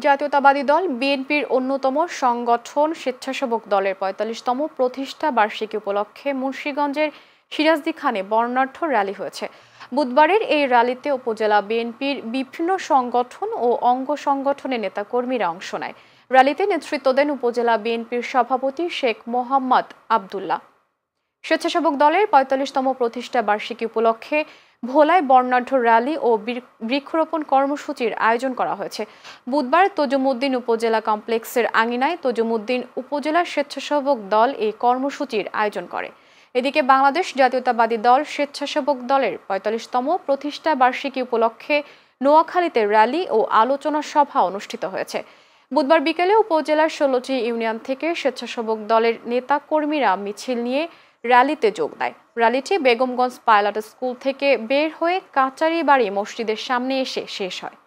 জাতীয়তাবাদী দল বিএনপির অন্যতম সংগঠন স্বেচ্ছাসেবক দলের ৪৫তম প্রতিষ্ঠা বার্ষিকী উপলক্ষে মুন্সিগঞ্জের সিরাজদি খানে বর্ণাঢ্য র্যালি হয়েছে। বুধবারের এই র্যালিতে উপজেলা বিএনপির বিভিন্ন সংগঠন ও অঙ্গ সংগঠনের নেতাকর্মীরা অংশ নেয়। র্যালিতে নেতৃত্ব দেন উপজেলা বিএনপির সভাপতি শেখ মোহাম্মদ আবদুল্লাহ। স্বেচ্ছাসেবক দলের ৪৫তম প্রতিষ্ঠা বার্ষিকী উপলক্ষে ভোলায় বর্ণাঢ্য র্যালি ও বৃক্ষরোপণ কর্মসূচির আয়োজন করা হয়েছে। বুধবার তজুমউদ্দিন উপজেলা কমপ্লেক্সের আঙিনায় তজুমউদ্দিন উপজেলা স্বেচ্ছাসেবক দল এই কর্মসূচির আয়োজন করে। এদিকে বাংলাদেশ জাতীয়তাবাদী দল স্বেচ্ছাসেবক দলের ৪৫তম প্রতিষ্ঠা বার্ষিকী উপলক্ষে নোয়াখালীতে র্যালি ও আলোচনা সভা অনুষ্ঠিত হয়েছে। বুধবার বিকেলে উপজেলার ১৬টি ইউনিয়ন থেকে স্বেচ্ছাসেবক দলের নেতা কর্মীরা মিছিল নিয়ে র্যালিতে যোগ দেয়। র্যালিটি বেগমগঞ্জ পাইলট স্কুল থেকে বের হয়ে কাচারিবাড়ি মসজিদের সামনে এসে শেষ হয়।